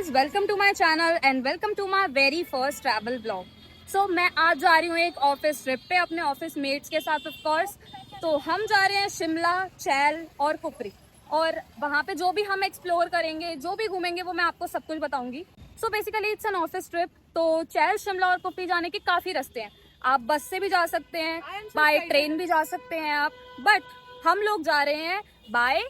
Guys, welcome to my channel and welcome to my very first travel blog. So मैं आज जा रही हूँ एक ऑफिस ट्रिप पे अपने ऑफिस मेट्स के साथ ऑफ कोर्स। तो हम जा रहे हैं शिमला, चैल और कुफरी, और वहाँ पे जो भी हम एक्सप्लोर करेंगे, जो भी घूमेंगे, वो मैं आपको सब कुछ बताऊंगी। So basically it's an office trip. तो चैल, शिमला और कुफरी जाने के काफ़ी रास्ते हैं। आप बस से भी जा सकते हैं, बाय ट्रेन भी जा सकते हैं आप, बट हम लोग जा रहे हैं बाय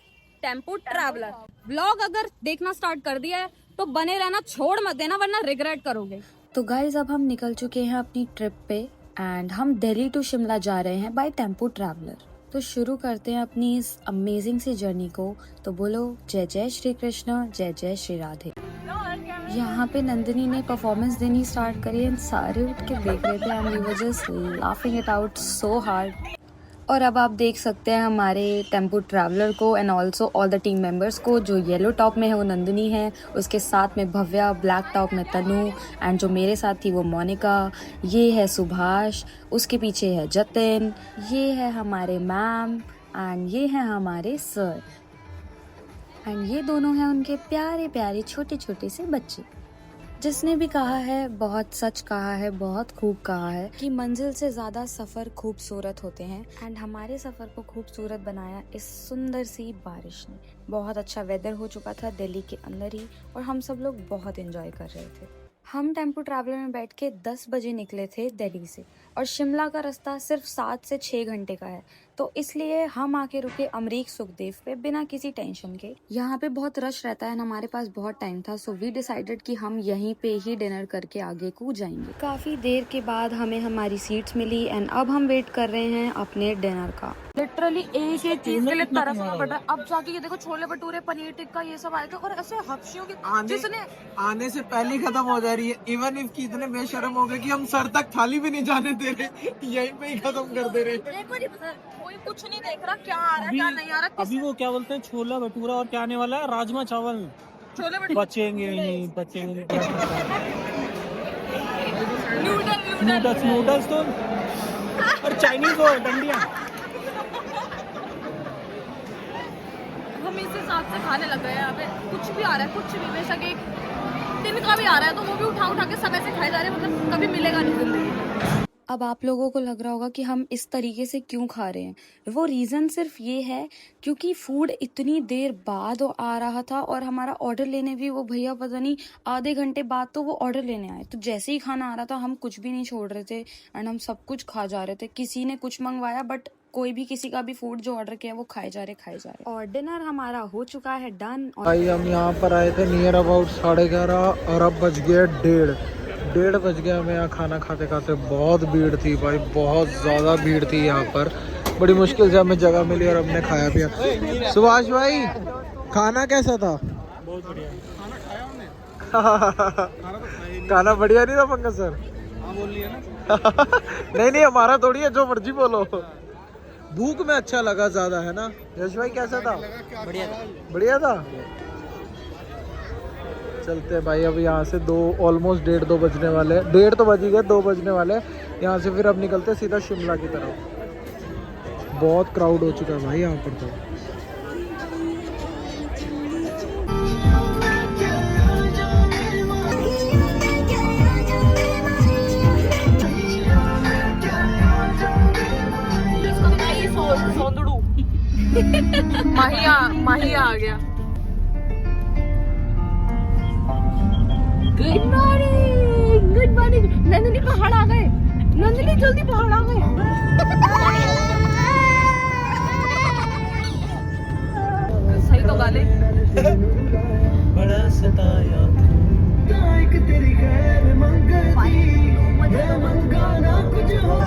टेम्पो ट्रैवलर। व्लॉग अगर देखना स्टार्ट कर दिया है तो बने रहना, छोड़ मत देना, वरना रिग्रेट करोगे। तो गाइज अब हम निकल चुके हैं अपनी ट्रिप पे एंड हम दिल्ली टू शिमला जा रहे हैं बाय टेम्पो ट्रैवलर। तो शुरू करते हैं अपनी इस अमेजिंग सी जर्नी को। तो बोलो जय जय श्री कृष्ण, जय जय श्री राधे। यहाँ पे नंदिनी ने परफॉर्मेंस देनी स्टार्ट करी एंड सारे उठ के देख रहे थे and we were just laughing it out so hard. और अब आप देख सकते हैं हमारे टेम्पो ट्रैवलर को and also all the team members को। जो येलो टॉप में है वो नंदिनी है, उसके साथ में भव्या, ब्लैक टॉप में तनु, एंड जो मेरे साथ थी वो मोनिका, ये है सुभाष, उसके पीछे है जतिन, ये है हमारे मैम एंड ये है हमारे सर, एंड ये दोनों हैं उनके प्यारे प्यारे छोटे छोटे से बच्चे। जिसने भी कहा है बहुत सच कहा है, बहुत खूब कहा है कि मंजिल से ज्यादा सफर खूबसूरत होते हैं। एंड हमारे सफर को खूबसूरत बनाया इस सुंदर सी बारिश ने। बहुत अच्छा वेदर हो चुका था दिल्ली के अंदर ही और हम सब लोग बहुत एंजॉय कर रहे थे। हम टेम्पो ट्रैवलर में बैठ के 10 बजे निकले थे दिल्ली से, और शिमला का रास्ता सिर्फ 7 से 6 घंटे का है। तो इसलिए हम आके रुके अमरीक सुखदेव पे बिना किसी टेंशन के। यहाँ पे बहुत रश रहता है, हमारे पास बहुत टाइम था, सो वी डिसाइडेड कि हम यहीं पे ही डिनर करके आगे को जाएंगे। काफी देर के बाद हमें हमारी सीट्स मिली एंड अब हम वेट कर रहे हैं अपने डिनर का। लिटरली एक एक चीज के लिए तरसना पड़ा। अब जाके ये देखो, छोले भटूरे, पनीर टिक्का, ये सब आए थे, और ऐसे हफ्सियों की जिसने आने से पहले खत्म हो जा रही है। इवन इफ की इतने बेशर्म हो गए कि हम सर तक थाली भी नहीं जाने दे रहे, यहीं पे ही खत्म कर दे रहे। कोई कुछ नहीं देख रहा क्या आ रहा है क्या नहीं आ रहा। अभी वो क्या बोलते हैं, छोला भटूरा और क्या आने वाला है, राजमा चावल। छोले भटूरे, बचेंगे नहीं, बचेंगे नहीं। नूडल्स नूडल्स तो, और चाइनीज और डंडिया। हम इस हिसाब से खाने लग गए हैं। यहाँ पे कुछ भी आ रहा है, कुछ भी, बेशक एक दिन का भी आ रहा है तो वो भी उठा उठा के सब ऐसे खाए जा रहे हैं, मतलब कभी मिलेगा नहीं जिंदगी। अब आप लोगों को लग रहा होगा कि हम इस तरीके से क्यों खा रहे हैं। वो रीज़न सिर्फ ये है क्योंकि फूड इतनी देर बाद आ रहा था और हमारा ऑर्डर लेने भी वो भैया पता नहीं आधे घंटे बाद तो वो ऑर्डर लेने आए। तो जैसे ही खाना आ रहा था हम कुछ भी नहीं छोड़ रहे थे एंड हम सब कुछ खा जा रहे थे। किसी ने कुछ मंगवाया बट कोई भी किसी का भी फूड जो ऑर्डर किया वो खाए जा रहे। और डिनर हमारा हो चुका है डन। भाई हम यहाँ पर आए थे नियर अबाउट 11:30 और अब बज गया 1:30 बज गया। हमें यहाँ खाना खाते खाते बहुत भीड़ थी भाई, बहुत ज़्यादा भीड़ थी यहाँ पर। बड़ी मुश्किल से हमें जगह मिली और हमने खाया पिया। सुभाष भाई, खाना कैसा था? बहुत बढ़िया खाना बढ़िया नहीं था पंकज सर? बोल लिया ना। नहीं नहीं, हमारा थोड़ी है, जो मर्जी बोलो। भूख में अच्छा लगा ज्यादा, है ना? यश भाई कैसा था? बढ़िया था। बढ़िया था। चलते हैं भाई, अब यहाँ से ऑलमोस्ट 1:30 बजने वाले, 1:30 तो बज ही गए, 2 बजने वाले। यहाँ से फिर अब निकलते सीधा शिमला की तरफ। बहुत क्राउड हो चुका है भाई यहाँ पर तो। माहिया आ गया। Good morning, good morning. Nandini पहाड़ आ गए, नंदिनी जल्दी पहाड़ आ गए। सही तो गाले। बड़ा सताया तेरी खैर मंगाना कुछ हो।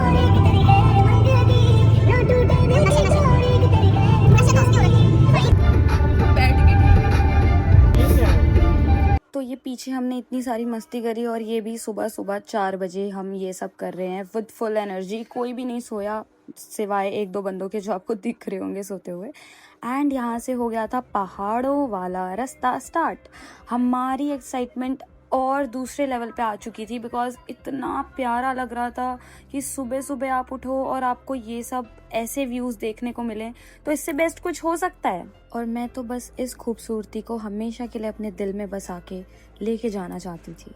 तो ये पीछे हमने इतनी सारी मस्ती करी और ये भी सुबह सुबह 4 बजे हम ये सब कर रहे हैं विद फुल एनर्जी। कोई भी नहीं सोया सिवाय 1-2 बंदों के जो आपको दिख रहे होंगे सोते हुए। एंड यहाँ से हो गया था पहाड़ों वाला रास्ता स्टार्ट। हमारी एक्साइटमेंट और दूसरे लेवल पे आ चुकी थी, बिकॉज इतना प्यारा लग रहा था कि सुबह सुबह आप उठो और आपको ये सब ऐसे व्यूज़ देखने को मिले, तो इससे बेस्ट कुछ हो सकता है। और मैं तो बस इस खूबसूरती को हमेशा के लिए अपने दिल में बसा के लेके जाना चाहती थी।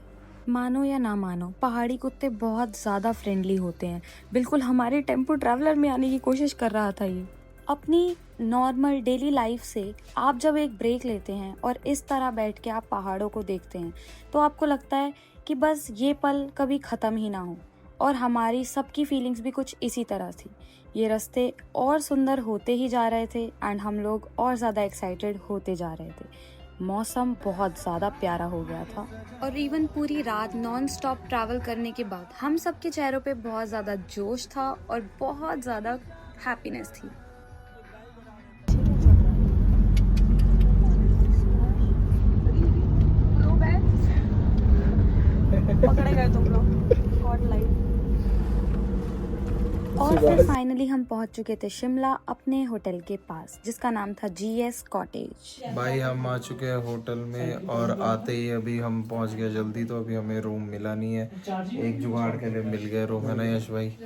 मानो या ना मानो, पहाड़ी कुत्ते बहुत ज़्यादा फ्रेंडली होते हैं। बिल्कुल हमारे टेम्पो ट्रैवलर में आने की कोशिश कर रहा था ये। अपनी नॉर्मल डेली लाइफ से आप जब एक ब्रेक लेते हैं और इस तरह बैठ के आप पहाड़ों को देखते हैं, तो आपको लगता है कि बस ये पल कभी ख़त्म ही ना हो। और हमारी सबकी फीलिंग्स भी कुछ इसी तरह थी। ये रास्ते और सुंदर होते ही जा रहे थे एंड हम लोग और ज़्यादा एक्साइटेड होते जा रहे थे। मौसम बहुत ज़्यादा प्यारा हो गया था और इवन पूरी रात नॉन स्टॉप ट्रैवल करने के बाद हम सबके चेहरों पे बहुत ज़्यादा जोश था और बहुत ज़्यादा हैप्पीनेस थी। पकड़े गए तुम लोग, गॉड लाइट। और फिर फाइनली हम पहुंच चुके थे शिमला अपने होटल के पास, जिसका नाम था GS कॉटेज। भाई हम आ चुके हैं होटल में और आते ही अभी हम पहुंच गए जल्दी, तो अभी हमें रूम मिला नहीं है। एक जुगाड़ के लिए मिल गया रूम, है ना यश भाई?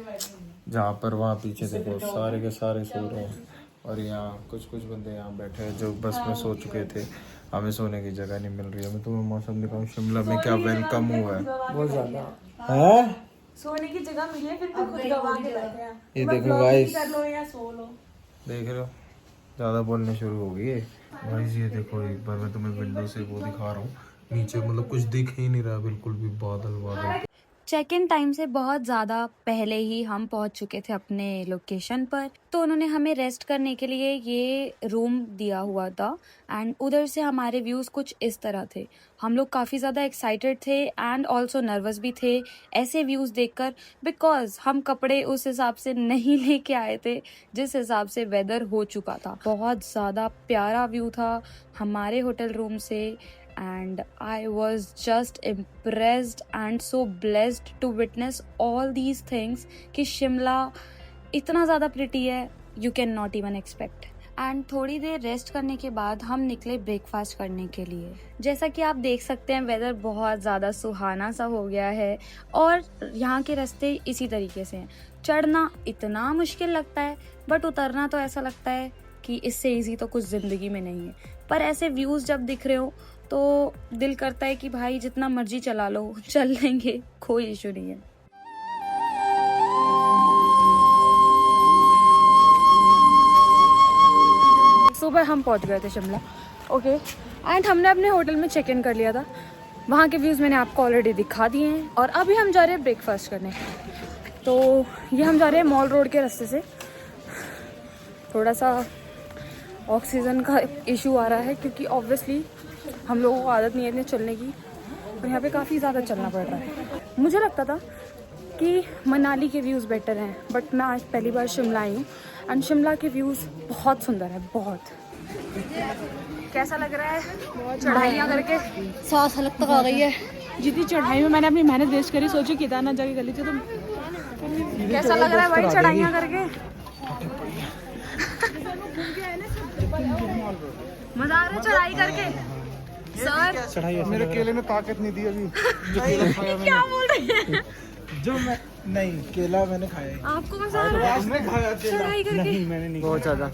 जहाँ पर वहाँ पीछे देखो सारे के सारे सो रहे हैं और यहाँ कुछ कुछ बंदे यहाँ बैठे हैं जो बस में सो चुके थे। हमें सोने की जगह नहीं मिल रही है। मैं तुम्हें मौसम दिखाऊं, शिमला में क्या वेलकम हुआ है, बहुत ज़्यादा है। सोने की जगह मिली है, फिर भी खुद गवा के बैठे हैं। ये देखो गाइस, कर लो या सो लो। देख रहे हो ज़्यादा बोलने शुरू हो गई है गाइस। ये देखो एक बार मैं तुम्हें विंडो से वो दिखा रहा हूँ, नीचे मतलब कुछ दिख ही नहीं रहा बिल्कुल भी, बादल बादल। चेक इन टाइम से बहुत ज़्यादा पहले ही हम पहुंच चुके थे अपने लोकेशन पर, तो उन्होंने हमें रेस्ट करने के लिए ये रूम दिया हुआ था एंड उधर से हमारे व्यूज़ कुछ इस तरह थे। हम लोग काफ़ी ज़्यादा एक्साइटेड थे एंड ऑल्सो नर्वस भी थे ऐसे व्यूज़ देखकर, बिकॉज हम कपड़े उस हिसाब से नहीं लेके आए थे जिस हिसाब से वेदर हो चुका था। बहुत ज़्यादा प्यारा व्यू था हमारे होटल रूम से and I was just impressed and so blessed to witness all these things कि शिमला इतना ज़्यादा प्रिटी है, you can not even expect। And थोड़ी देर रेस्ट करने के बाद हम निकले ब्रेकफास्ट करने के लिए। जैसा कि आप देख सकते हैं वेदर बहुत ज़्यादा सुहाना सा हो गया है और यहाँ के रास्ते इसी तरीके से हैं। चढ़ना इतना मुश्किल लगता है बट उतरना तो ऐसा लगता है कि इससे इजी तो कुछ ज़िंदगी में नहीं है। पर ऐसे व्यूज़ जब दिख रहे हो तो दिल करता है कि भाई जितना मर्जी चला लो, चल लेंगे, कोई इशू नहीं है। सुबह हम पहुंच गए थे शिमला, ओके, एंड हमने अपने होटल में चेक इन कर लिया था। वहाँ के व्यूज़ मैंने आपको ऑलरेडी दिखा दिए हैं और अभी हम जा रहे हैं ब्रेकफास्ट करने। तो ये हम जा रहे हैं मॉल रोड के रास्ते से। थोड़ा सा ऑक्सीजन का इशू आ रहा है क्योंकि ऑब्वियसली हम लोगों को आदत नहीं है इतने चलने की और यहाँ पे काफ़ी ज़्यादा चलना पड़ रहा है। मुझे लगता था कि मनाली के व्यूज़ बेटर हैं बट मैं आज पहली बार शिमला आई हूँ एंड शिमला के व्यूज़ बहुत सुंदर है। बहुत कैसा लग रहा है चढ़ाइयाँ करके? सांस हलक तक आ गई है। जितनी चढ़ाई में मैंने अपनी मेहनत वेस्ट करी, सोची केदारनाथ जाके कर ली थी। तो कैसा लग रहा है भाई चढ़ाइयाँ करके? मजा आ रहा है चढ़ाई करके? सर मेरे केले ने ताकत नहीं दी अभी क्या बोल रहे हैं? जो मैं नहीं, केला मैंने खाया। आपको मजा आ रहा है खाया चढ़ाई करके? नहीं मैंने नहीं, बहुत ज़्यादा।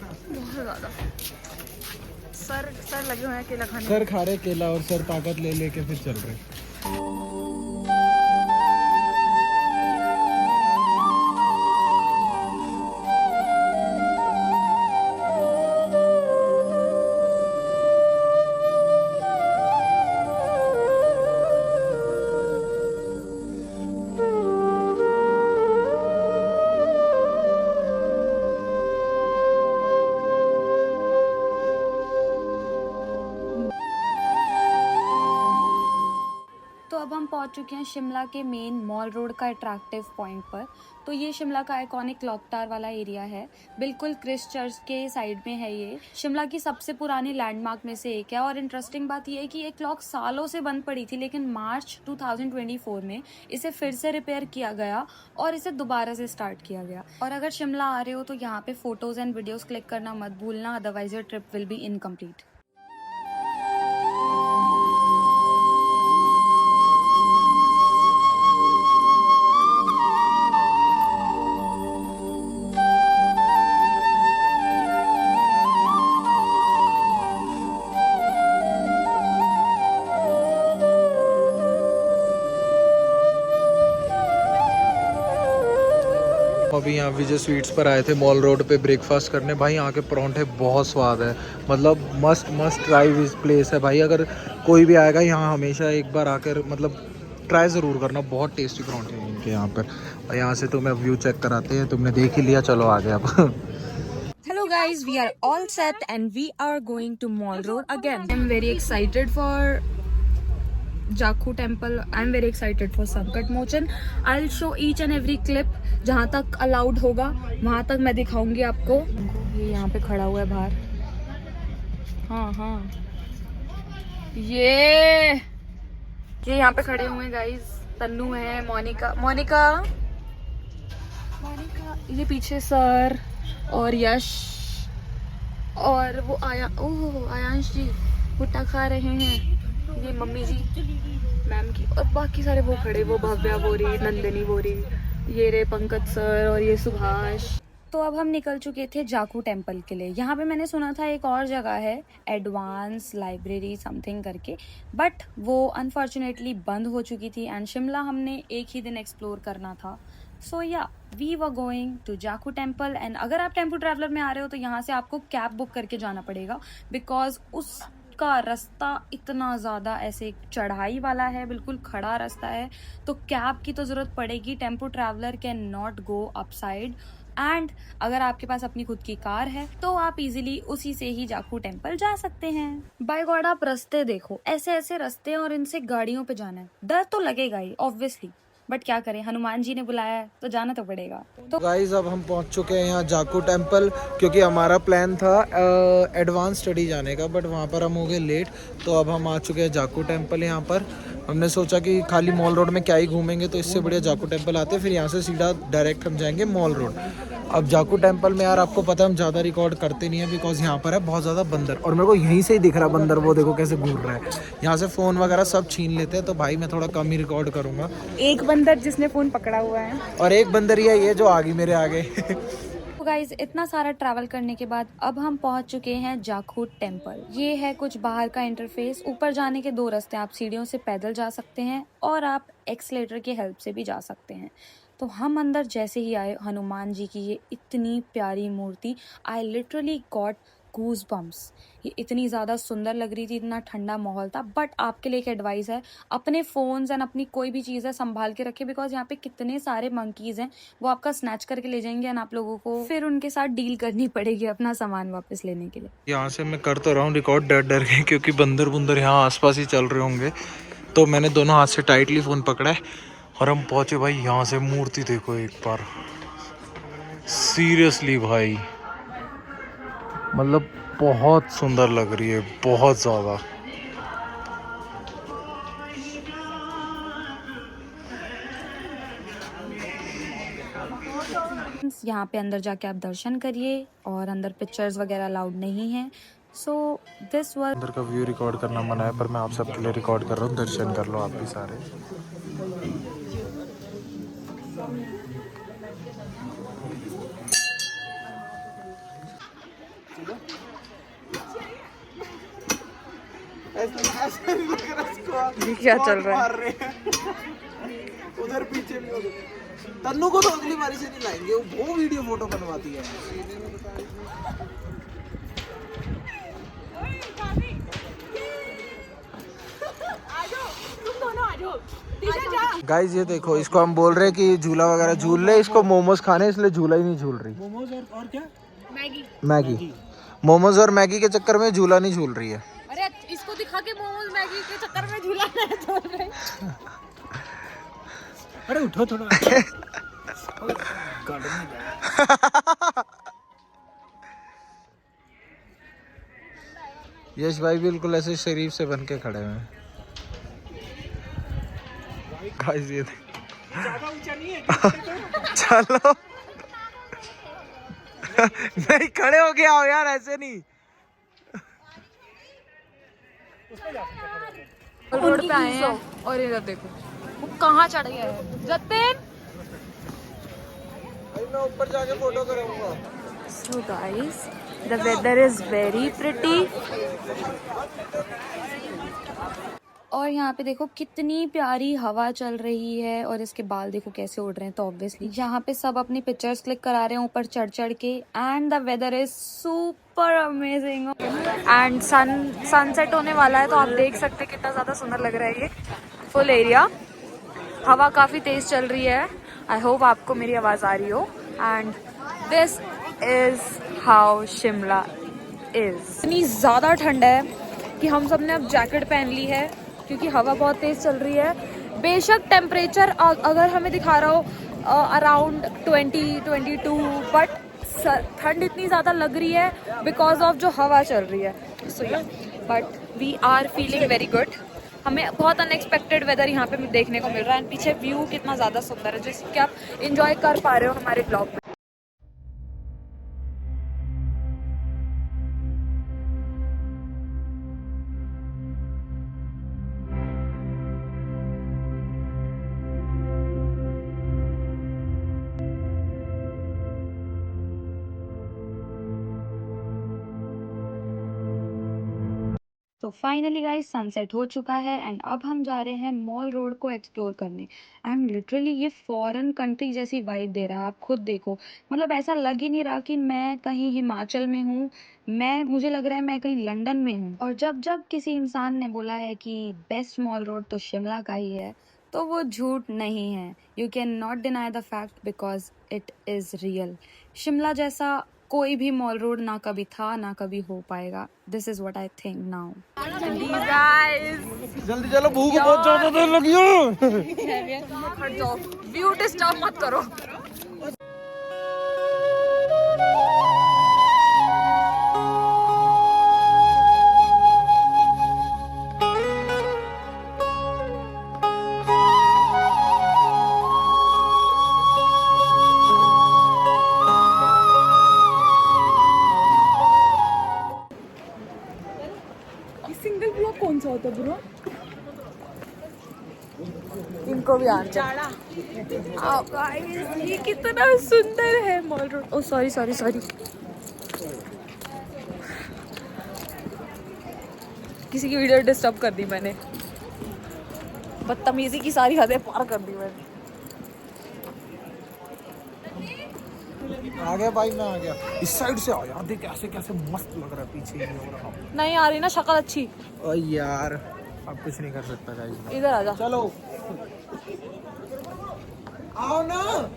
सर लगे हुए हैं केला खाने। सर खा रहे केला और सर ताकत ले लेके फिर चल रहे। अब हम पहुंच चुके हैं शिमला के मेन मॉल रोड का अट्रैक्टिव पॉइंट पर। तो ये शिमला का आइकॉनिक क्लॉक टावर वाला एरिया है, बिल्कुल क्रिस्ट चर्च के साइड में है। ये शिमला की सबसे पुरानी लैंडमार्क में से एक है और इंटरेस्टिंग बात ये है कि ये क्लॉक सालों से बंद पड़ी थी, लेकिन मार्च 2024 में इसे फिर से रिपेयर किया गया और इसे दोबारा से स्टार्ट किया गया। और अगर शिमला आ रहे हो तो यहाँ पे फोटोज एंड वीडियोज क्लिक करना मत भूलना, otherwise your trip will be incomplete. अभी यहाँ विजय स्वीट्स पर आए थे मॉल रोड पे ब्रेकफास्ट करने। भाई यहाँ के परांठे बहुत स्वाद है, मतलब मस्ट ट्राई दिस प्लेस है भाई। अगर कोई भी आएगा यहाँ हमेशा एक बार आकर मतलब ट्राई ज़रूर करना, बहुत टेस्टी परांठे हैं इनके यहाँ पर। और यहाँ से तुम्हें व्यू चेक कराते हैं, तुमने देख ही लिया, चलो आगे अब। Hello guys, we are all set and we are going to Mall Road again. I'm very excited for Jakku Temple. I'm very excited for Sankat Mochan. I'll show each and every clip. जहाँ तक allowed होगा वहाँ तक मैं दिखाऊंगी आपको। ये यहाँ पे खड़ा हुआ है बाहर। हाँ ये यहाँ पे खड़े हुए हैं गाइस। तन्नू है, मोनिका, ये पीछे सर और यश और वो आयांश जी भुट्टा खा रहे हैं। ये मम्मी जी मैम की, और बाकी सारे वो खड़े, वो भव्या बोरी, नंदिनी बोरी, ये रे पंकज सर और ये सुभाष। तो अब हम निकल चुके थे जाकू टेम्पल के लिए। यहाँ पे मैंने सुना था एक और जगह है एडवांस लाइब्रेरी समथिंग करके, बट वो अनफॉर्चुनेटली बंद हो चुकी थी एंड शिमला हमने एक ही दिन एक्सप्लोर करना था। So yeah we were going to Jakhoo temple. And अगर आप टेम्पो ट्रैवलर में आ रहे हो तो यहाँ से आपको कैब बुक करके जाना पड़ेगा, बिकॉज उसका रास्ता इतना ज़्यादा ऐसे चढ़ाई वाला है, बिल्कुल खड़ा रास्ता है, तो कैब की तो ज़रूरत पड़ेगी। Tempo traveller can not go up side. And अगर आपके पास अपनी खुद की कार है तो आप इजीली उसी से ही जाकू टेम्पल जा सकते हैं। बाय गॉड आप रास्ते देखो, ऐसे ऐसे रास्ते और इनसे गाड़ियों पे जाना है, डर तो लगेगा ही ऑब्वियसली, बट क्या करें, हनुमान जी ने बुलाया है तो जाना तो पड़ेगा। तो गाइस अब हम पहुंच चुके हैं यहाँ जाकू टेम्पल, क्योंकि हमारा प्लान था एडवांस स्टडी जाने का, बट वहाँ पर हम हो गए लेट। तो अब हम आ चुके हैं जाकू टेम्पल। यहाँ पर हमने सोचा कि खाली मॉल रोड में क्या ही घूमेंगे, तो इससे बढ़िया जाकू टेम्पल आते, फिर यहाँ से सीधा डायरेक्ट हम जाएंगे मॉल रोड। अब जाकू टेम्पल में यार आपको पता है हम ज़्यादा रिकॉर्ड करते नहीं है, बिकॉज यहाँ पर है बहुत ज़्यादा बंदर, और मेरे को यहीं से ही दिख रहा बंदर, वो देखो कैसे घूर रहा है। यहाँ से फ़ोन वगैरह सब छीन लेते हैं, तो भाई मैं थोड़ा कम ही रिकॉर्ड करूँगा। एक बंदर जिसने फोन पकड़ा हुआ है और एक बंदर ही है ये जो आ गई मेरे आगे। तो गाइज इतना सारा ट्रैवल करने के बाद अब हम पहुंच चुके हैं जाखू टेम्पल। ये है कुछ बाहर का इंटरफेस। ऊपर जाने के दो रास्ते, आप सीढ़ियों से पैदल जा सकते हैं और आप एक्सलेटर की हेल्प से भी जा सकते हैं। तो हम अंदर जैसे ही आए, हनुमान जी की ये इतनी प्यारी मूर्ति, I literally got goosebumps. ये इतनी ज़्यादा सुंदर लग रही थी, इतना ठंडा माहौल था। बट आपके लिए एक एडवाइस है, अपने फ़ोन्स एंड अपनी कोई भी चीज़ है संभाल के रखें, बिकॉज यहाँ पे कितने सारे मंकीज़ हैं, वो आपका स्नैच करके ले जाएंगे एंड आप लोगों को फिर उनके साथ डील करनी पड़ेगी अपना सामान वापस लेने के लिए। यहाँ से मैं कर तो रहा हूँ रिकॉर्ड डर डर के, क्योंकि बंदर बुंदर यहाँ आसपास ही चल रहे होंगे, तो मैंने दोनों हाथ से टाइटली फ़ोन पकड़ा है और हम पहुँचे। भाई यहाँ से मूर्ति देखो एक बार, सीरियसली भाई मतलब बहुत सुंदर लग रही है, बहुत ज़्यादा। यहाँ पे अंदर जाके आप दर्शन करिए, और अंदर पिक्चर्स वगैरह अलाउड नहीं है। सो दिस वाज अंदर का व्यू रिकॉर्ड करना मना है, पर मैं आप सबके लिए रिकॉर्ड कर रहा हूँ, दर्शन कर लो आप भी सारे। क्या चल रहा है? उधर पीछे भी तन्नू को तो अगली बारी से नहीं लाएंगे, वो वीडियो फोटो बनवाती है। गाइस ये देखो, इसको हम बोल रहे हैं कि झूला वगैरह झूल ले, इसको मोमोज खाने, इसलिए झूला ही नहीं झूल रही। मोमोज और क्या? मैगी। मोमोज और मैगी के चक्कर में झूला नहीं झूल रही है। अरे इसको दिखा के मोमोज मैगी के चक्कर में झूला नहीं झूल रहे। अरे उठो थोड़ा। यश भाई बिल्कुल ऐसे शरीफ से बन के खड़े हैं। गाइस ये ज़्यादा ऊंचा नहीं है। चलो नहीं, खड़े हो गया हो यार, ऐसे नहीं। रोड पे आए हैं और ये देखो वो कहाँ चढ़ गया है। जतिन, मैं ऊपर जाके फोटो करूंगा। So guys, the weather is very pretty. और यहाँ पे देखो कितनी प्यारी हवा चल रही है और इसके बाल देखो कैसे उड़ रहे हैं। तो ऑब्वियसली यहाँ पे सब अपनी पिक्चर्स क्लिक करा रहे हैं ऊपर चढ़ चढ़ के। And the weather is super amazing and sunset होने वाला है, तो आप देख सकते हैं कितना ज़्यादा सुंदर लग रहा है ये फुल एरिया। हवा काफ़ी तेज़ चल रही है। आई होप आपको मेरी आवाज़ आ रही हो। And this is how Shimla is. इतनी ज़्यादा ठंड है कि हम सब ने अब जैकेट पहन ली है क्योंकि हवा बहुत तेज़ चल रही है। बेशक टेम्परेचर अगर हमें दिखा रहा हो अराउंड 20-22, बट ठंड इतनी ज़्यादा लग रही है बिकॉज ऑफ जो हवा चल रही है। So yeah but we are feeling very good. हमें बहुत अनएक्सपेक्टेड वेदर यहाँ पे देखने को मिल रहा है। एंड पीछे व्यू कितना ज़्यादा सुंदर है जिसके आप इंजॉय कर पा रहे हो हमारे ब्लॉग में। तो फाइनली गाइस सनसेट हो चुका है एंड अब हम जा रहे हैं मॉल रोड को एक्सप्लोर करने। एंड लिटरली ये फॉरेन कंट्री जैसी वाइब दे रहा है, आप खुद देखो। मतलब ऐसा लग ही नहीं रहा कि मैं कहीं हिमाचल में हूँ, मुझे लग रहा है मैं कहीं लंदन में हूँ। और जब जब किसी इंसान ने बोला है कि बेस्ट मॉल रोड तो शिमला का ही है, तो वो झूठ नहीं है। You can not deny the fact because it is real. Shimla जैसा कोई भी मॉल रोड ना कभी था ना कभी हो पाएगा। This is what I think now. जल्दी चलो, भूख बहुत ज्यादा देर लगी हो। व्यू डिस्टर्ब मत करो। सिंगल ब्लॉक कौन सा होता है ब्रो? इनको भी आना। ये कितना सुंदर है मॉल रोड। ओ सॉरी सॉरी सॉरी, किसी की वीडियो डिस्टर्ब कर दी मैंने। बदतमीजी की सारी हदें पार कर दी मैंने। आ गया भाई, मैं आ गया। इस साइड से आ यार, देख कैसे कैसे मस्त लग रहा है पीछे। नहीं आ रही ना शक्ल अच्छी। ओ यार अब कुछ नहीं कर सकता गाइस। इधर आ जा। चलो आओ ना।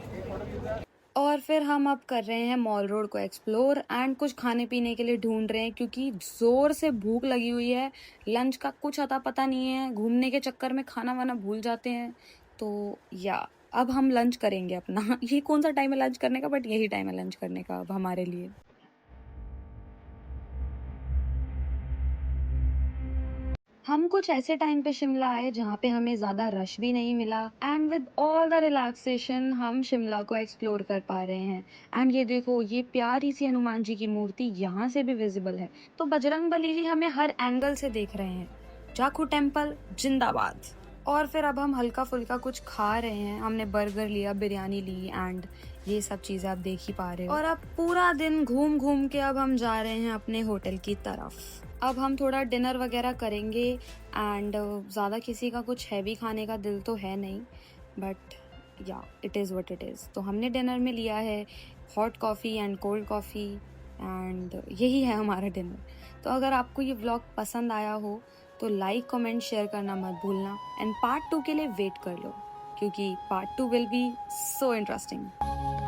और फिर हम अब कर रहे हैं मॉल रोड को एक्सप्लोर एंड कुछ खाने पीने के लिए ढूंढ रहे हैं क्योंकि जोर से भूख लगी हुई है। लंच का कुछ अता पता नहीं है, घूमने के चक्कर में खाना वाना भूल जाते हैं। तो या अब हम लंच करेंगे अपना। ये कौन सा टाइम है लंच करने का, बट यही टाइम है लंच करने का अब हमारे लिए। हम कुछ ऐसे टाइम पे शिमला आए जहाँ पे हमें ज़्यादा रश भी नहीं मिला and with all the relaxation हम शिमला को एक्सप्लोर कर पा रहे हैं। एंड ये देखो, ये प्यारी सी हनुमान जी की मूर्ति यहाँ से भी विजिबल है। तो बजरंग बली जी हमें हर एंगल से देख रहे हैं। जाखू टेम्पल जिंदाबाद। और फिर अब हम हल्का फुल्का कुछ खा रहे हैं। हमने बर्गर लिया, बिरयानी ली एंड ये सब चीज़ें आप देख ही पा रहे हो। और अब पूरा दिन घूम घूम के अब हम जा रहे हैं अपने होटल की तरफ। अब हम थोड़ा डिनर वगैरह करेंगे एंड ज़्यादा किसी का कुछ हैवी खाने का दिल तो है नहीं, बट या it is what it is. तो हमने डिनर में लिया है hot coffee and cold coffee and यही है हमारा डिनर। तो अगर आपको ये व्लॉग पसंद आया हो तो लाइक कमेंट शेयर करना मत भूलना एंड पार्ट 2 के लिए वेट कर लो क्योंकि part 2 will be so interesting.